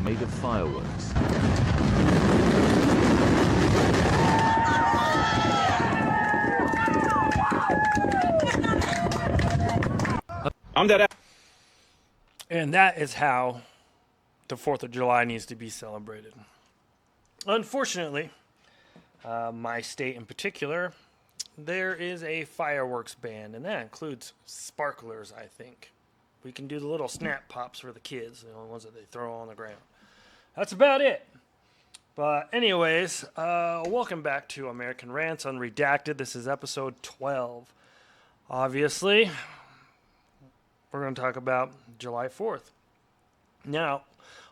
made of fireworks. I'm dead. And that is how the 4th of July needs to be celebrated. Unfortunately, my state in particular, there is a fireworks ban, and that includes sparklers, I think. We can do the little snap pops for the kids, the only ones that they throw on the ground. That's about it. But anyways, welcome back to American Rants Unredacted. This is episode 12. Obviously, we're going to talk about July 4th. Now,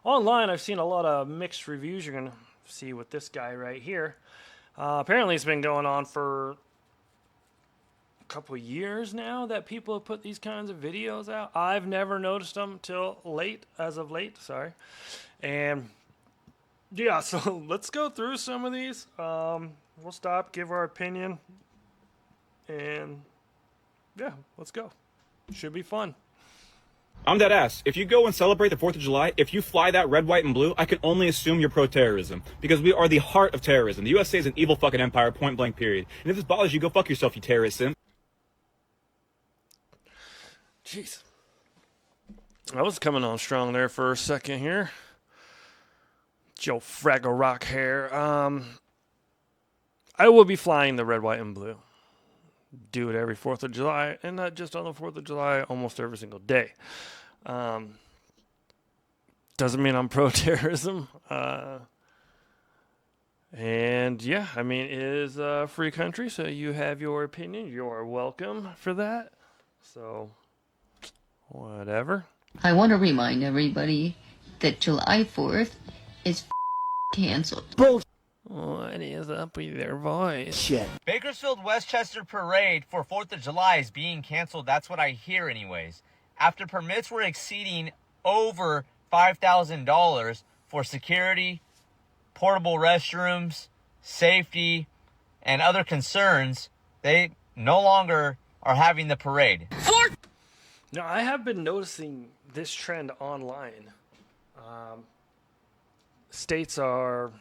online I've seen a lot of mixed reviews. You're going to see with this guy right here. Apparently it's been going on for a couple of years now that people have put these kinds of videos out. I've never noticed them till as of late, sorry. And yeah, so let's go through some of these. We'll stop, give our opinion, and yeah, let's go. Should be fun. I'm dead ass. If you go and celebrate the 4th of July, if you fly that red, white, and blue, I can only assume you're pro-terrorism. Because we are the heart of terrorism. The USA is an evil fucking empire, point blank, period. And if this bothers you, go fuck yourself, you terrorist simp. Jeez. I was coming on strong there for a second here. Joe Fraggle Rock hair. I will be flying the red, white, and blue. Do it every 4th of July, and not just on the 4th of July, almost every single day. Doesn't mean I'm pro-terrorism. And yeah, I mean, it is a free country, so you have your opinion. You're welcome for that. So, whatever. I want to remind everybody that July 4th is canceled. Bullshit. What is up with their voice? Shit. Bakersfield Westchester Parade for 4th of July is being canceled. That's what I hear anyways. After permits were exceeding over $5,000 for security, portable restrooms, safety, and other concerns, they no longer are having the parade. Now, I have been noticing this trend online. States are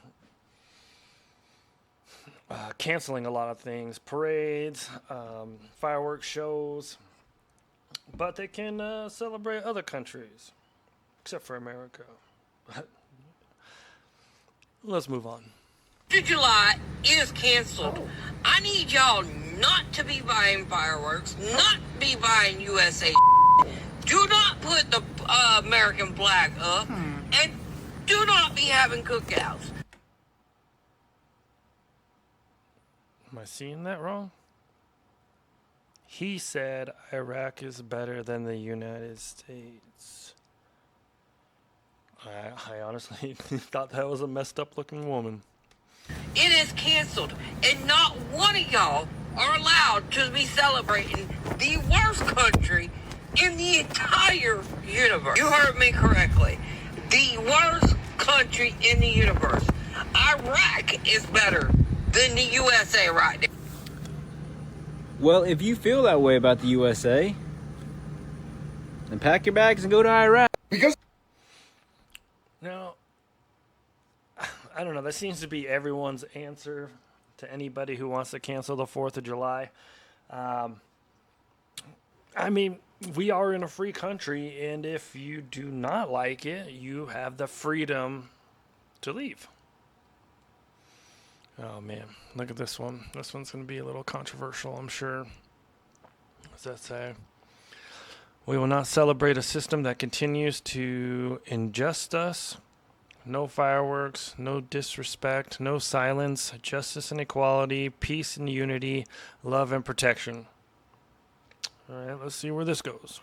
canceling a lot of things, parades, fireworks shows, but they can celebrate other countries, except for America. Let's move on. 4th of July is canceled. I need y'all not to be buying fireworks, not be buying USA. Do not put the American flag up, and do not be having cookouts. Am I seeing that wrong? He said Iraq is better than the United States. I honestly thought that was a messed up looking woman. It is canceled, and not one of y'all are allowed to be celebrating the worst country in the entire universe. You heard me correctly. The worst country in the universe. Iraq is better than the USA right now. Well, if you feel that way about the USA, then pack your bags and go to Iraq. Because Now, I don't know. That seems to be everyone's answer to anybody who wants to cancel the 4th of July. I mean, we are in a free country, and if you do not like it, you have the freedom to leave. Oh, man. Look at this one. This one's going to be a little controversial, I'm sure. What does that say? We will not celebrate a system that continues to injust us. No fireworks, no disrespect, no silence, justice and equality, peace and unity, love and protection. All right, let's see where this goes.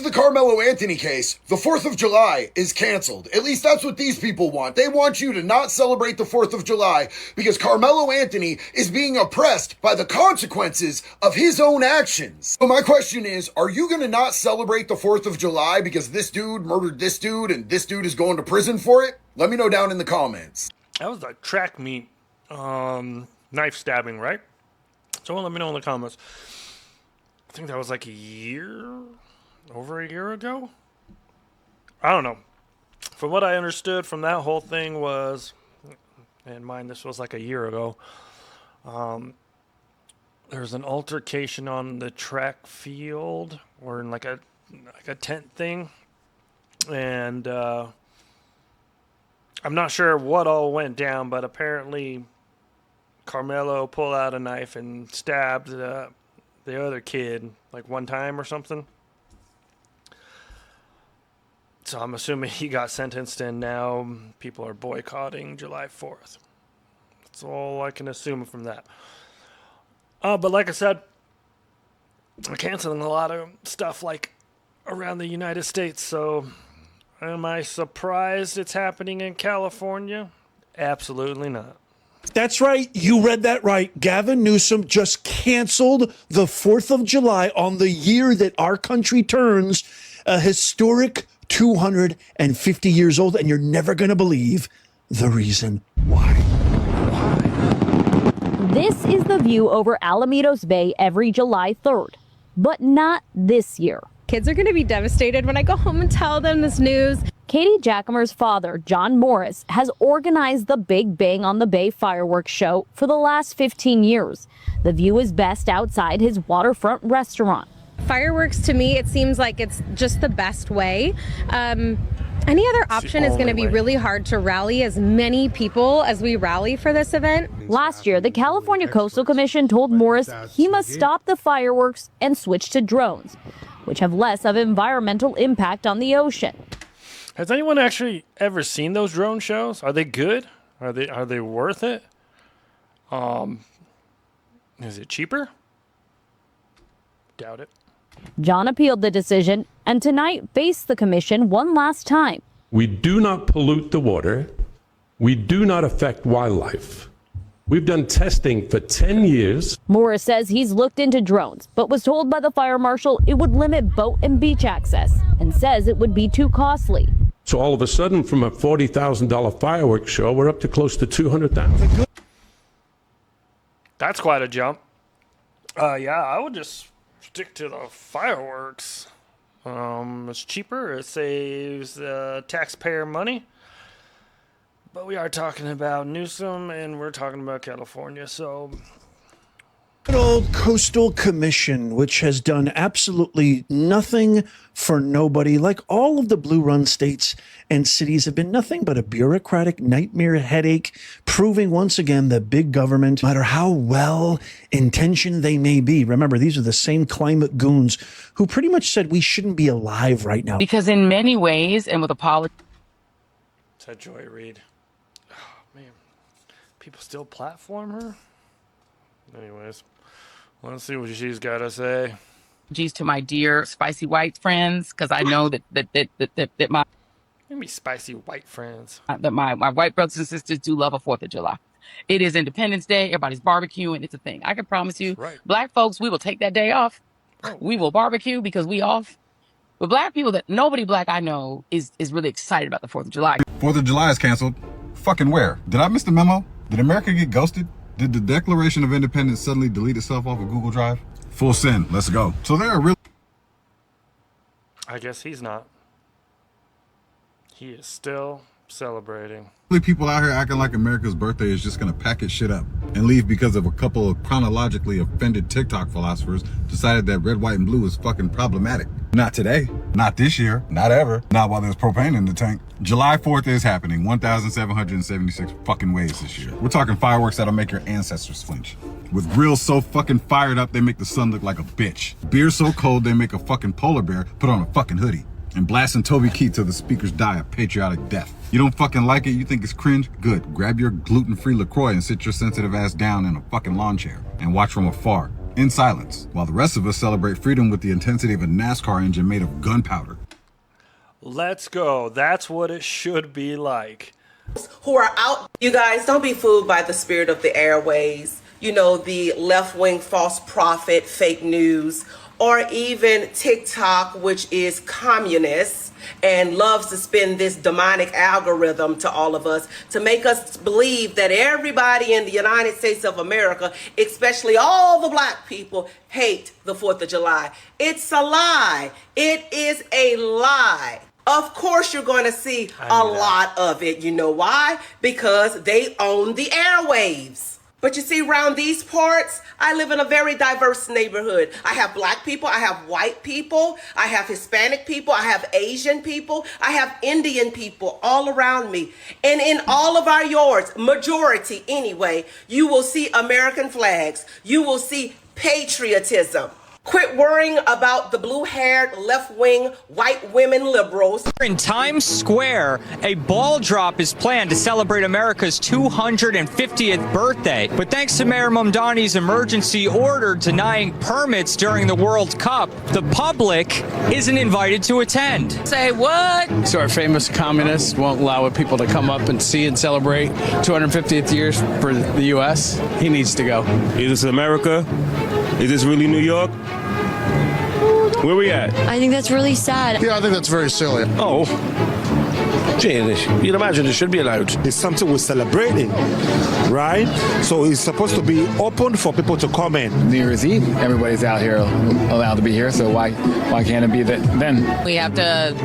the Carmelo Anthony case, the 4th of July is canceled. At least that's what these people want. They want you to not celebrate the 4th of July because Carmelo Anthony is being oppressed by the consequences of his own actions. So my question is, are you going to not celebrate the 4th of July because this dude murdered this dude and this dude is going to prison for it? Let me know down in the comments. That was a track meet knife stabbing, right? Someone let me know in the comments. I think that was like over a year ago? I don't know. From what I understood from that whole thing was, and mind, this was like a year ago, there was an altercation on the track field or in like a tent thing. And I'm not sure what all went down, but apparently Carmelo pulled out a knife and stabbed the other kid like one time or something. So I'm assuming he got sentenced, and now people are boycotting July 4th. That's all I can assume from that. But like I said, we're canceling a lot of stuff like around the United States. So am I surprised it's happening in California? Absolutely not. That's right. You read that right. Gavin Newsom just canceled the 4th of July on the year that our country turns a historic 250 years old, and you're never going to believe the reason why. This is the view over Alamitos Bay every July 3rd, but not this year. Kids are going to be devastated when I go home and tell them this news. Katie Jackamer's father, John Morris, has organized the Big Bang on the Bay fireworks show for the last 15 years. The view is best outside his waterfront restaurant. Fireworks, to me, it seems like it's just the best way. Any other option is going to be really hard to rally as many people as we rally for this event. Last year, the California Coastal Commission told Morris he must stop the fireworks and switch to drones, which have less of environmental impact on the ocean. Has anyone actually ever seen those drone shows? Are they good? Are they worth it? Is it cheaper? Doubt it. John appealed the decision and tonight faced the commission one last time. We do not pollute the water. We do not affect wildlife. We've done testing for 10 years. Morris says he's looked into drones, but was told by the fire marshal it would limit boat and beach access and says it would be too costly. So all of a sudden, from a $40,000 fireworks show, we're up to close to $200,000. That's quite a jump. Yeah, I would just stick to the fireworks. It's cheaper. It saves taxpayer money. But we are talking about Newsom, and we're talking about California, so... Good old Coastal Commission, which has done absolutely nothing for nobody. Like all of the blue run states and cities have been nothing but a bureaucratic nightmare headache, proving once again that big government, no matter how well intentioned they may be, remember, these are the same climate goons who pretty much said we shouldn't be alive right now. Because in many ways, and with apology... Said Joy Reid. Oh, man. People still platform her? Anyways, let's see what she's got to say. Geez, to my dear spicy white friends, because I know that my... Maybe spicy white friends. That my white brothers and sisters do love a 4th of July. It is Independence Day. Everybody's barbecuing. It's a thing. I can promise you, right. Black folks, we will take that day off. Oh. We will barbecue because we off. But black people, that nobody black I know is really excited about the 4th of July. 4th of July is canceled. Fucking where? Did I miss the memo? Did America get ghosted? Did the Declaration of Independence suddenly delete itself off of Google Drive? Full send. Let's go. So there are really... I guess he's not. He is still celebrating. People out here acting like America's birthday is just gonna pack its shit up and leave because of a couple of chronologically offended TikTok philosophers decided that red, white, and blue is fucking problematic. Not today, not this year, not ever, not while there's propane in the tank. July 4th is happening 1,776 fucking ways this year. We're talking fireworks that'll make your ancestors flinch. With grills so fucking fired up they make the sun look like a bitch. Beer so cold they make a fucking polar bear put on a fucking hoodie. And blasting Toby Keith till the speakers die a patriotic death. You don't fucking like it? You think it's cringe? Good. Grab your gluten-free LaCroix and sit your sensitive ass down in a fucking lawn chair and watch from afar, in silence, while the rest of us celebrate freedom with the intensity of a NASCAR engine made of gunpowder. Let's go. That's what it should be like. Who are out, you guys, don't be fooled by the spirit of the airways, you know, the left-wing false prophet, fake news, or even TikTok, which is communist and loves to spin this demonic algorithm to all of us to make us believe that everybody in the United States of America, especially all the black people, hate the 4th of July. It's a lie. It is a lie. Of course you're going to see a lot of it. You know why? Because they own the airwaves. But you see, around these parts, I live in a very diverse neighborhood. I have black people, I have white people, I have Hispanic people, I have Asian people, I have Indian people all around me. And in all of our yards, majority anyway, you will see American flags. You will see patriotism. Quit worrying about the blue-haired, left-wing, white women liberals. In Times Square, a ball drop is planned to celebrate America's 250th birthday. But thanks to Mayor Mamdani's emergency order denying permits during the World Cup, the public isn't invited to attend. Say what? So our famous communists won't allow people to come up and see and celebrate 250th years for the U.S. He needs to go. Is this America? Is this really New York? Where we at? I think that's really sad. Yeah, I think that's very silly. Oh. You'd imagine it should be allowed. It's something we're celebrating, right? So it's supposed to be open for people to come in. New Year's Eve, everybody's out here allowed to be here, so why can't it be that then? We have to,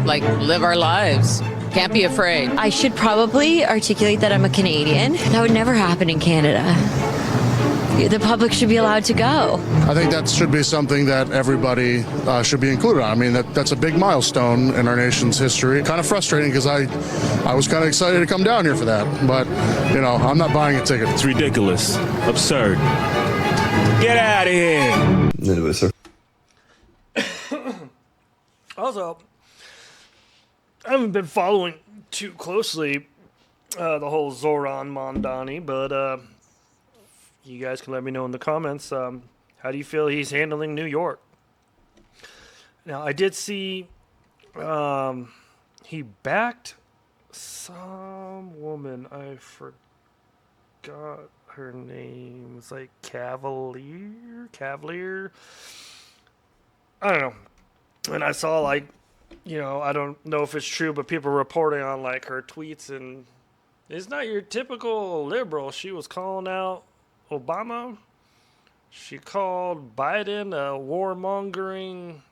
live our lives. Can't be afraid. I should probably articulate that I'm a Canadian. That would never happen in Canada. The public should be allowed to go. I think that should be something that everybody should be included on. I mean, that's a big milestone in our nation's history. Kind of frustrating because I was kind of excited to come down here for that. But, I'm not buying a ticket. It's ridiculous. Absurd. Get out of here. Anyway, sir. Also, I haven't been following too closely the whole Zoran Mamdani, but you guys can let me know in the comments. How do you feel he's handling New York? Now, I did see he backed some woman. I forgot her name. It's like Cavalier. I don't know. And I saw I don't know if it's true, but people reporting on her tweets, and it's not your typical liberal. She was calling out Obama. She called Biden a warmongering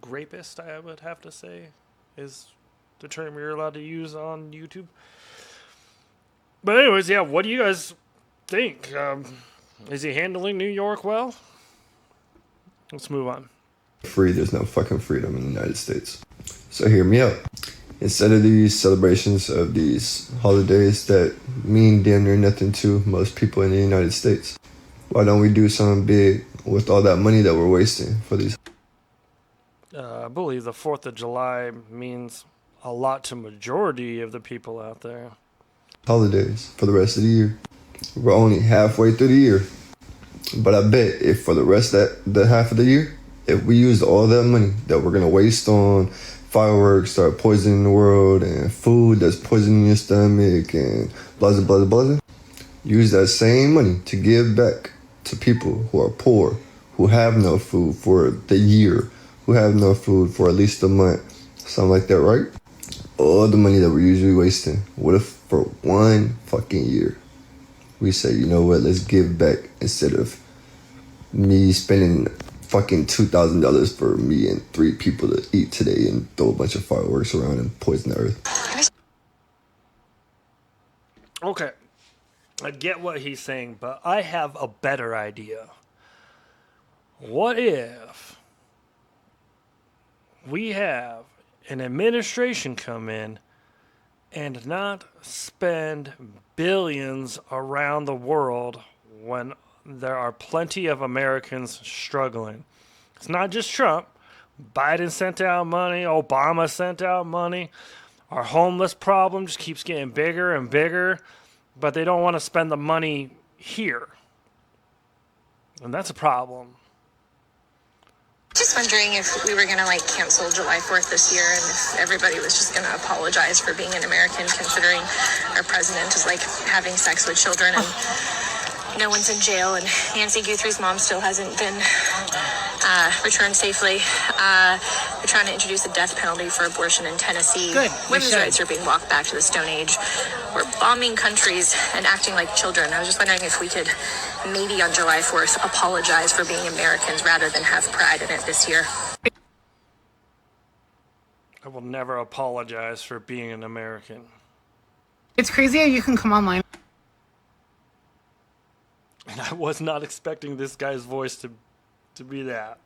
rapist, I would have to say, is the term you're allowed to use on YouTube. But anyways, yeah, what do you guys think? Is he handling New York well? Let's move on. There's no fucking freedom in the United States. So hear me out. Instead of these celebrations of these holidays that mean damn near nothing to most people in the United States, why don't we do something big with all that money that we're wasting for these? I believe the 4th of July means a lot to majority of the people out there. Holidays for the rest of the year. We're only halfway through the year. But I bet if for the rest of the half of the year, if we used all that money that we're going to waste on fireworks, start poisoning the world, and food that's poisoning your stomach, and blah, blah, blah, blah, use that same money to give back to people who are poor, who have no food for the year, who have no food for at least a month, something like that, right? All the money that we're usually wasting, what if for one fucking year we say, you know what, let's give back instead of me spending fucking $2,000 for me and 3 people to eat today and throw a bunch of fireworks around and poison the earth. Okay, I get what he's saying, but I have a better idea. What if we have an administration come in and not spend billions around the world when there are plenty of Americans struggling? It's not just Trump. Biden sent out money. Obama sent out money. Our homeless problem just keeps getting bigger and bigger, but they don't want to spend the money here. And that's a problem. Just wondering if we were going to cancel July 4th this year, and if everybody was just going to apologize for being an American, considering our president is having sex with children and no one's in jail, and Nancy Guthrie's mom still hasn't been returned safely. They're trying to introduce a death penalty for abortion in Tennessee. Good. Women's rights are being walked back to the Stone Age. We're bombing countries and acting like children. I was just wondering if we could maybe on July 4th apologize for being Americans rather than have pride in it this year. I will never apologize for being an American. It's crazy how you can come online. And I was not expecting this guy's voice to be that.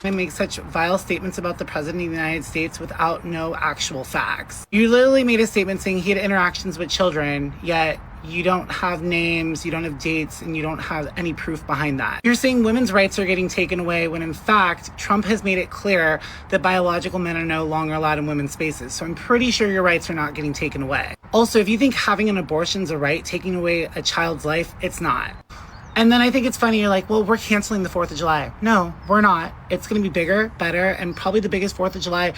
And make such vile statements about the President of the United States without no actual facts. You literally made a statement saying he had interactions with children, yet you don't have names, you don't have dates, and you don't have any proof behind that. You're saying women's rights are getting taken away when in fact, Trump has made it clear that biological men are no longer allowed in women's spaces. So I'm pretty sure your rights are not getting taken away. Also, if you think having an abortion is a right, taking away a child's life, it's not. And then I think it's funny, you're like, well, we're canceling the 4th of July. No, we're not. It's going to be bigger, better, and probably the biggest 4th of July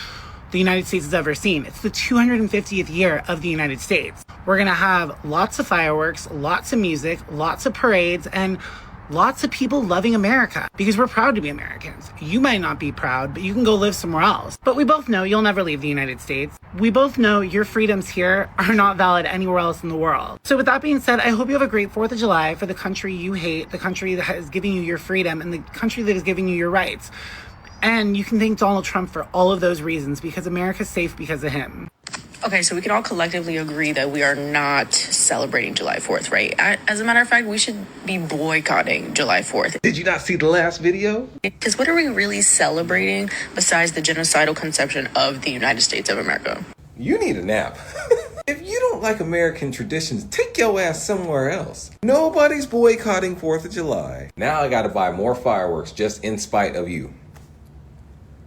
the United States has ever seen. It's the 250th year of the United States. We're going to have lots of fireworks, lots of music, lots of parades, and lots of people loving America because we're proud to be Americans. You might not be proud, but you can go live somewhere else. But we both know you'll never leave the United States. We both know your freedoms here are not valid anywhere else in the world. So with that being said, I hope you have a great 4th of July for the country you hate, the country that is giving you your freedom, and the country that is giving you your rights. And you can thank Donald Trump for all of those reasons because America's safe because of him. Okay, so we can all collectively agree that we are not celebrating July 4th, right? As a matter of fact, we should be boycotting July 4th. Did you not see the last video? Because what are we really celebrating besides the genocidal conception of the United States of America? You need a nap. If you don't like American traditions, take your ass somewhere else. Nobody's boycotting 4th of July. Now I gotta buy more fireworks just in spite of you.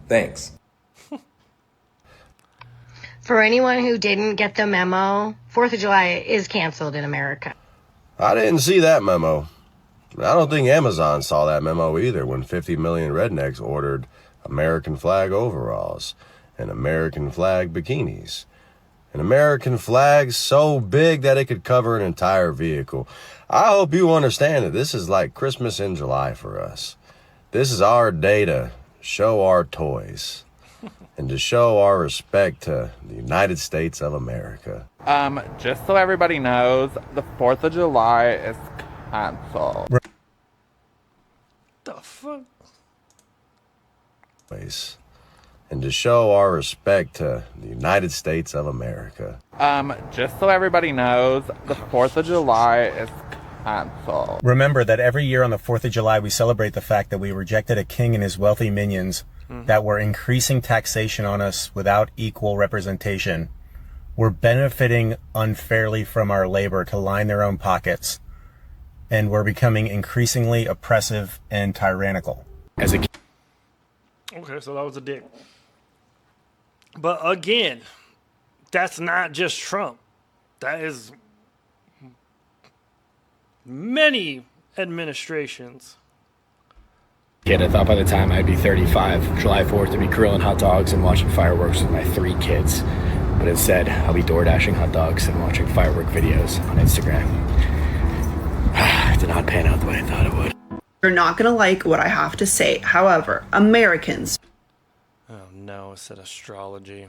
Thanks. For anyone who didn't get the memo, 4th of July is canceled in America. I didn't see that memo. I don't think Amazon saw that memo either when 50 million rednecks ordered American flag overalls and American flag bikinis. An American flag so big that it could cover an entire vehicle. I hope you understand that this is like Christmas in July for us. This is our day to show our toys. And to show our respect to the United States of America. Just so everybody knows, the 4th of July is canceled. The fuck? And to show our respect to the United States of America. Just so everybody knows, the 4th of July is canceled. Remember that every year on the 4th of July, we celebrate the fact that we rejected a king and his wealthy minions that were increasing taxation on us without equal representation. We're benefiting unfairly from our labor to line their own pockets, and we're becoming increasingly oppressive and tyrannical. As a Okay, so that was a dick. But again, that's not just Trump. That is many administrations. Kid, I thought by the time I'd be 35, July 4th, to be grilling hot dogs and watching fireworks with my 3 kids. But instead, I'll be door dashing hot dogs and watching firework videos on Instagram. It did not pan out the way I thought it would. You're not going to like what I have to say. However, Americans. Oh no, it said astrology.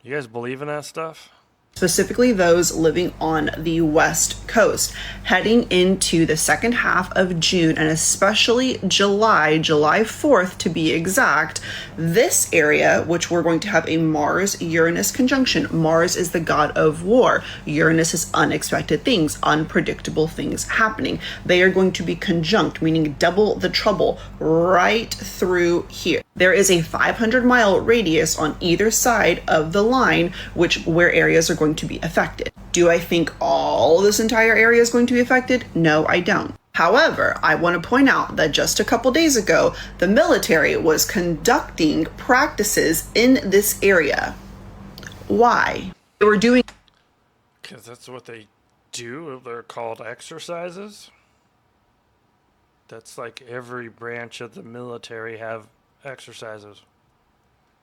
You guys believe in that stuff? Specifically those living on the West Coast, heading into the second half of June and especially July 4th to be exact, this area, which we're going to have a Mars-Uranus conjunction. Mars is the god of war. Uranus is unexpected things, unpredictable things happening. They are going to be conjunct, meaning double the trouble right through here. There is a 500-mile radius on either side of the line, where areas are going to be affected. Do I think all this entire area is going to be affected? No, I don't. However, I want to point out that just a couple days ago, the military was conducting practices in this area. Why? They were doing... Because that's what they do. They're called exercises. That's like every branch of the military have exercises.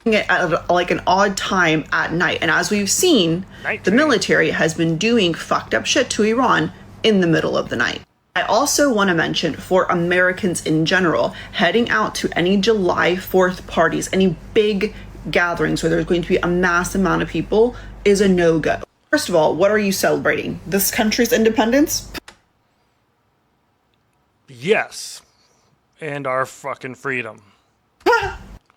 It at like an odd time at night. And as we've seen, the military has been doing fucked up shit to Iran in the middle of the night. I also want to mention for Americans in general, heading out to any July 4th parties, any big gatherings where there's going to be a mass amount of people is a no-go. First of all, what are you celebrating? This country's independence? Yes. And our fucking freedom.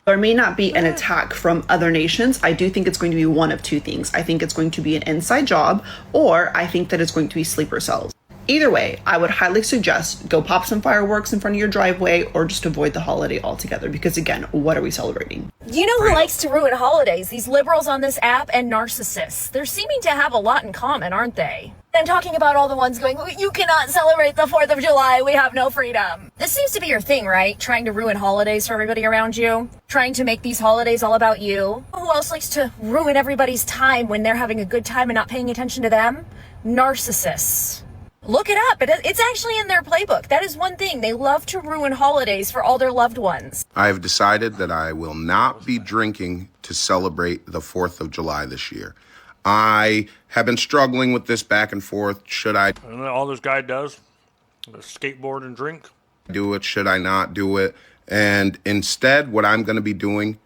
There may not be an attack from other nations. I do think it's going to be one of two things. I think it's going to be an inside job, or I think that it's going to be sleeper cells. Either way, I would highly suggest go pop some fireworks in front of your driveway or just avoid the holiday altogether, because again, what are we celebrating? You know who likes to ruin holidays? These liberals on this app and narcissists. They're seeming to have a lot in common, aren't they? I'm talking about all the ones going, you cannot celebrate the 4th of July, we have no freedom. This seems to be your thing, right? Trying to ruin holidays for everybody around you. Trying to make these holidays all about you. Who else likes to ruin everybody's time when they're having a good time and not paying attention to them? Narcissists. Look it up. It's actually in their playbook. That is one thing. They love to ruin holidays for all their loved ones. I've decided that I will not be drinking to celebrate the 4th of July this year. I have been struggling with this back and forth. Should I? And all this guy does is skateboard and drink. Do it? Should I not do it? And instead, what I'm going to be doing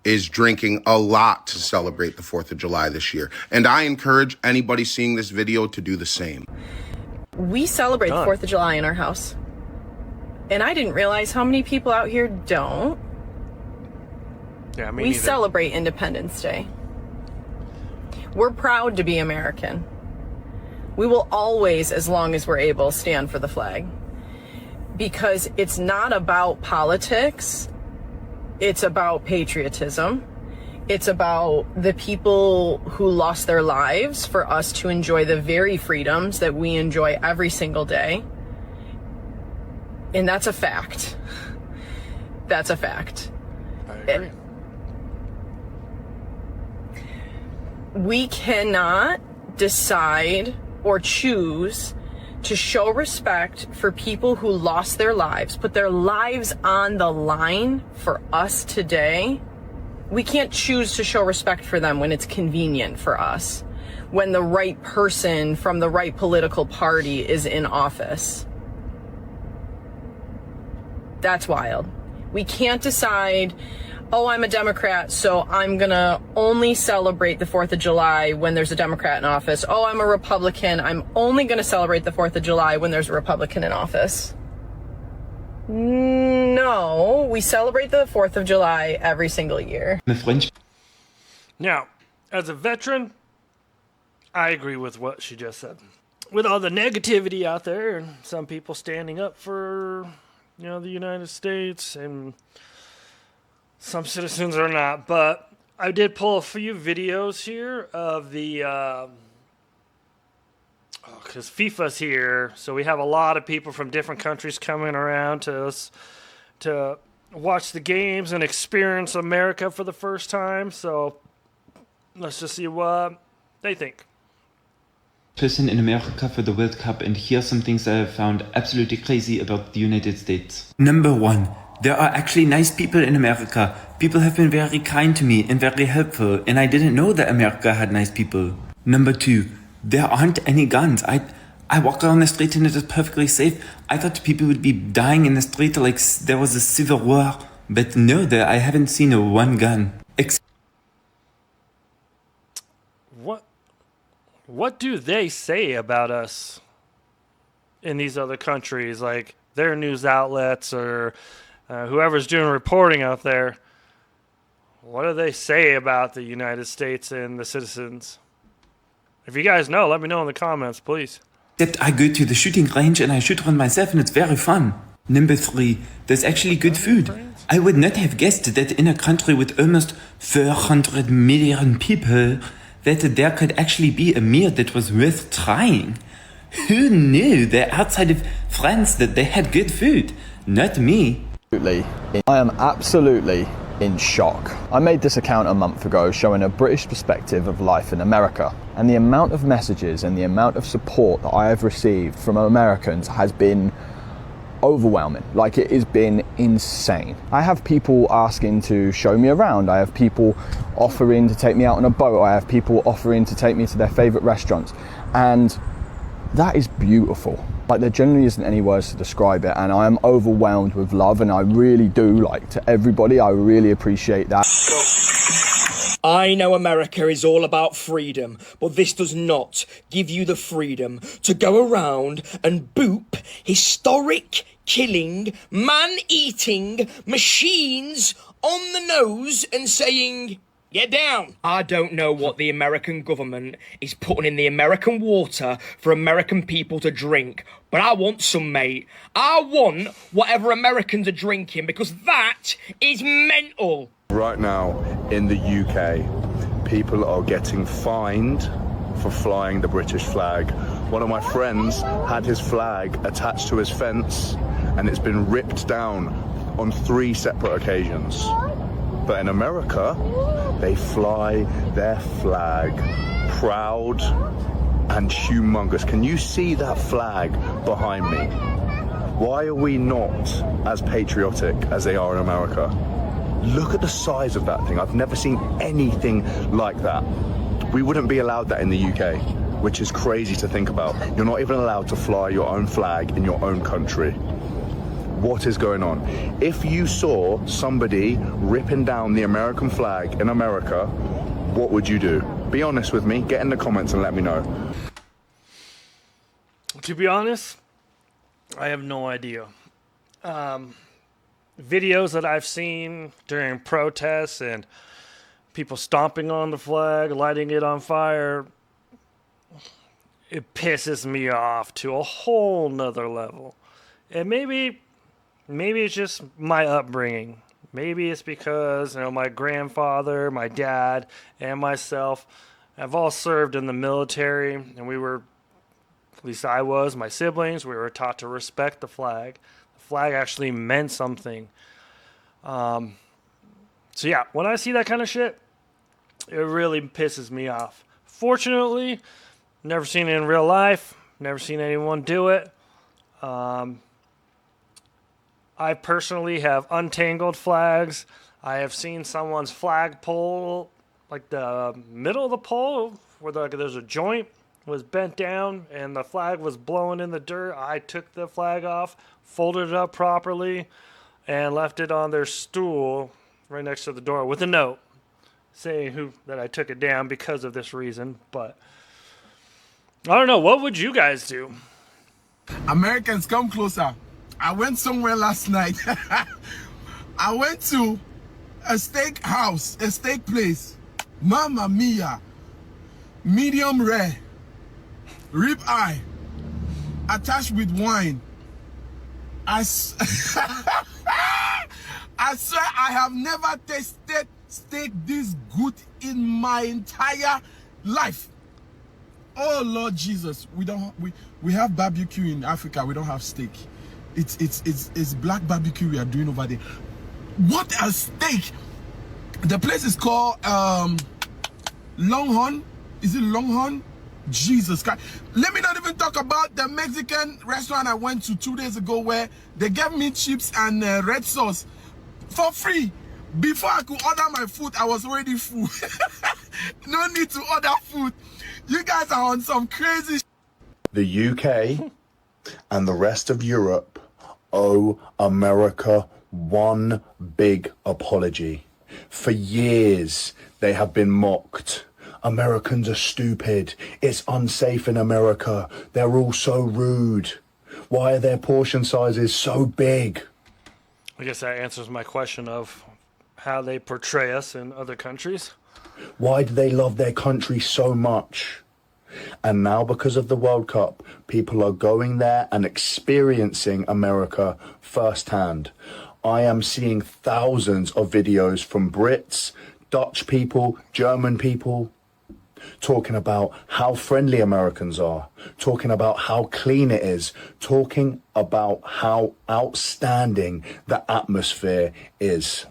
is drinking a lot to celebrate the 4th of July this year. And I encourage anybody seeing this video to do the same. We celebrate the 4th of July in our house. And I didn't realize how many people out here don't. Yeah, we celebrate Independence Day. We're proud to be American. We will always, as long as we're able, stand for the flag. Because it's not about politics. It's about patriotism. It's about the people who lost their lives for us to enjoy the very freedoms that we enjoy every single day. And that's a fact. That's a fact. I agree. We cannot decide or choose to show respect for people who lost their lives, put their lives on the line for us today. We can't choose to show respect for them when it's convenient for us, when the right person from the right political party is in office. That's wild. We can't decide, oh, I'm a Democrat, so I'm gonna only celebrate the 4th of July when there's a Democrat in office. Oh, I'm a Republican, I'm only gonna celebrate the 4th of July when there's a Republican in office. No, we celebrate the 4th of July every single year. Now, as a veteran, I agree with what she just said. With all the negativity out there and some people standing up for, the United States, and some citizens are not, but I did pull a few videos here of the because FIFA's here, so we have a lot of people from different countries coming around to us to watch the games and experience America for the first time. So let's just see what they think. Person in America for the World Cup, and here are some things I have found absolutely crazy about the United States. Number one, there are actually nice people in America. People have been very kind to me and very helpful, and I didn't know that America had nice people. Number two, there aren't any guns. I walk around the street and it is perfectly safe. I thought people would be dying in the street like there was a civil war, but no, I haven't seen one gun. What do they say about us in these other countries, like their news outlets or whoever's doing reporting out there? What do they say about the United States and the citizens? If you guys know, let me know in the comments, please. Except I go to the shooting range and I shoot one myself and it's very fun. Number three, there's actually good food. I would not have guessed that in a country with almost 400 million people, that there could actually be a meal that was worth trying. Who knew that outside of France that they had good food? Not me. I am absolutely in shock. I made this account a month ago showing a British perspective of life in America, and the amount of messages and the amount of support that I have received from Americans has been overwhelming. Like, it has been insane. I have people asking to show me around. I have people offering to take me out on a boat. I have people offering to take me to their favorite restaurants, and that is beautiful. Like, there generally isn't any words to describe it, and I am overwhelmed with love, and I really do, like, to everybody, I really appreciate that. I know America is all about freedom, but this does not give you the freedom to go around and boop historic, killing, man-eating machines on the nose and saying, get down. I don't know what the American government is putting in the American water for American people to drink, but I want some, mate. I want whatever Americans are drinking because that is mental. Right now in the UK, people are getting fined for flying the British flag. One of my friends had his flag attached to his fence and it's been ripped down on 3 separate occasions. But in America, they fly their flag proud and humongous. Can you see that flag behind me? Why are we not as patriotic as they are in America? Look at the size of that thing. I've never seen anything like that. We wouldn't be allowed that in the UK, which is crazy to think about. You're not even allowed to fly your own flag in your own country. What is going on? If you saw somebody ripping down the American flag in America, what would you do? Be honest with me. Get in the comments and let me know. To be honest, I have no idea. Videos that I've seen during protests and people stomping on the flag, lighting it on fire, it pisses me off to a whole nother level. And maybe it's just my upbringing. Maybe it's because, my grandfather, my dad, and myself have all served in the military, and we were, at least I was, my siblings, we were taught to respect the flag. The flag actually meant something. So yeah, when I see that kind of shit, it really pisses me off. Fortunately, never seen it in real life, never seen anyone do it. I personally have untangled flags. I have seen someone's flag pole, like the middle of the pole, where there's a joint, was bent down and the flag was blowing in the dirt. I took the flag off, folded it up properly, and left it on their stool right next to the door with a note saying that I took it down because of this reason. But I don't know. What would you guys do? Americans, come closer. I went somewhere last night. I went to a steak house, a steak place. Mamma mia. Medium rare. Rib eye. Attached with wine. I swear I have never tasted steak this good in my entire life. Oh Lord Jesus, we have barbecue in Africa. We don't have steak. It's black barbecue we are doing over there. What a steak! The place is called Longhorn. Is it Longhorn? Jesus Christ. Let me not even talk about the Mexican restaurant I went to 2 days ago where they gave me chips and red sauce for free. Before I could order my food, I was already full. No need to order food. You guys are on some crazy The UK and the rest of Europe owe America one big apology. For years, they have been mocked. Americans are stupid. It's unsafe in America. They're all so rude. Why are their portion sizes so big? I guess that answers my question of how they portray us in other countries. Why do they love their country so much? And now because of the World Cup, people are going there and experiencing America firsthand. I am seeing thousands of videos from Brits, Dutch people, German people, talking about how friendly Americans are, talking about how clean it is, talking about how outstanding the atmosphere is.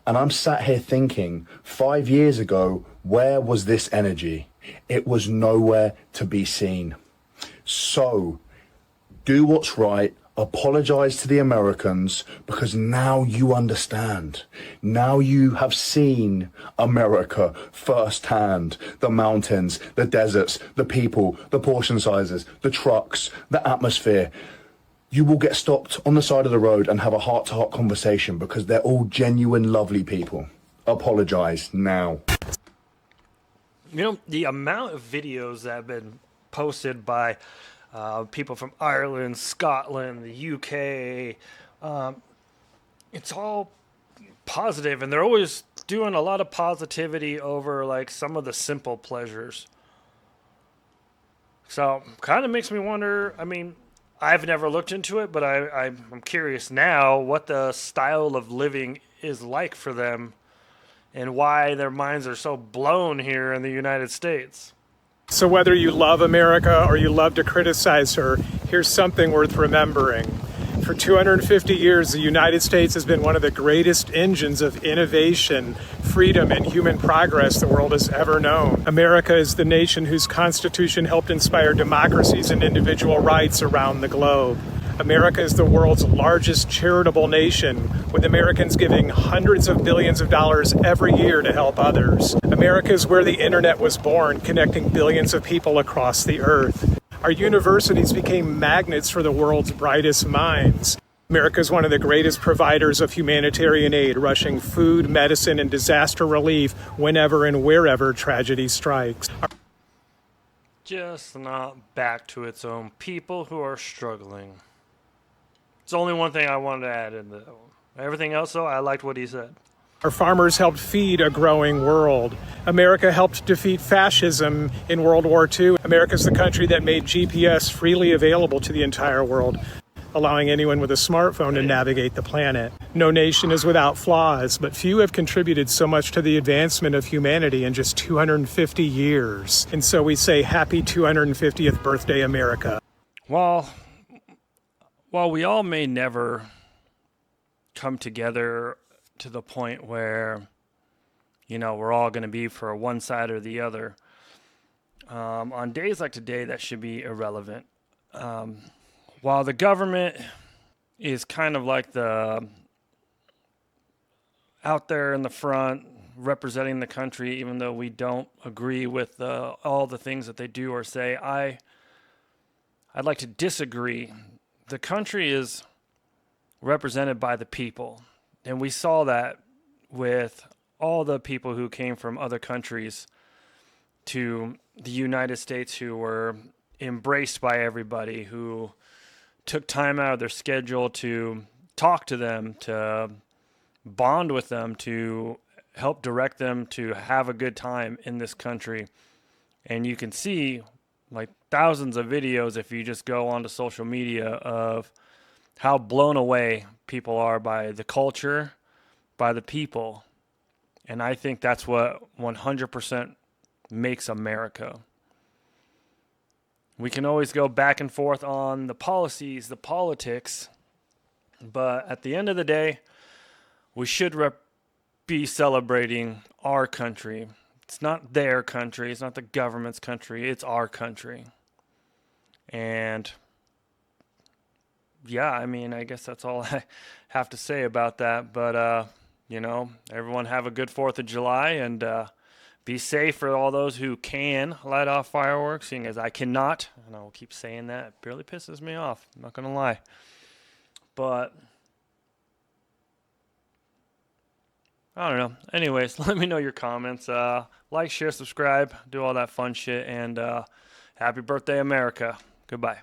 And I'm sat here thinking, 5 years ago, where was this energy? It was nowhere to be seen. So, do what's right. Apologize to the Americans because now you understand. Now you have seen America firsthand. The mountains, the deserts, the people, the portion sizes, the trucks, the atmosphere. You will get stopped on the side of the road and have a heart-to-heart conversation because they're all genuine, lovely people. Apologize now. The amount of videos that have been posted by people from Ireland, Scotland, the UK, it's all positive, and they're always doing a lot of positivity over like some of the simple pleasures. So kind of makes me wonder, I mean, I've never looked into it, but I'm curious now what the style of living is like for them and why their minds are so blown here in the United States. So whether you love America or you love to criticize her, here's something worth remembering. For 250 years, the United States has been one of the greatest engines of innovation, freedom, and human progress the world has ever known. America is the nation whose Constitution helped inspire democracies and individual rights around the globe. America is the world's largest charitable nation, with Americans giving hundreds of billions of dollars every year to help others. America is where the internet was born, connecting billions of people across the earth. Our universities became magnets for the world's brightest minds. America is one of the greatest providers of humanitarian aid, rushing food, medicine, and disaster relief whenever and wherever tragedy strikes. Just not back to its own people who are struggling. It's only one thing I wanted to add in that one. Everything else, though, I liked what he said. Our farmers helped feed a growing world. America helped defeat fascism in World War II. America is the country that made GPS freely available to the entire world, allowing anyone with a smartphone to navigate the planet. No nation is without flaws, but few have contributed so much to the advancement of humanity in just 250 years. And so we say, happy 250th birthday, America. While we all may never come together to the point where, you know, we're all going to be for one side or the other, on days like today, that should be irrelevant. While the government is kind of like the out there in the front representing the country, even though we don't agree with all the things that they do or say, I'd like to disagree. The country is represented by the people, and we saw that with all the people who came from other countries to the United States, who were embraced by everybody, who took time out of their schedule to talk to them, to bond with them, to help direct them to have a good time in this country. And you can see like thousands of videos if you just go onto social media of how blown away people are by the culture, by the people. And I think that's what 100% makes America. We can always go back and forth on the policies, the politics, but at the end of the day, we should be celebrating our country. It's not their country. It's not the government's country. It's our country. And yeah, I mean, I guess that's all I have to say about that. But, you know, everyone have a good 4th of July, and be safe for all those who can light off fireworks, seeing as I cannot. And I will keep saying that. It barely pisses me off. I'm not going to lie. But I don't know. Anyways, let me know your comments. Like, share, subscribe, do all that fun shit. And happy birthday, America. Goodbye.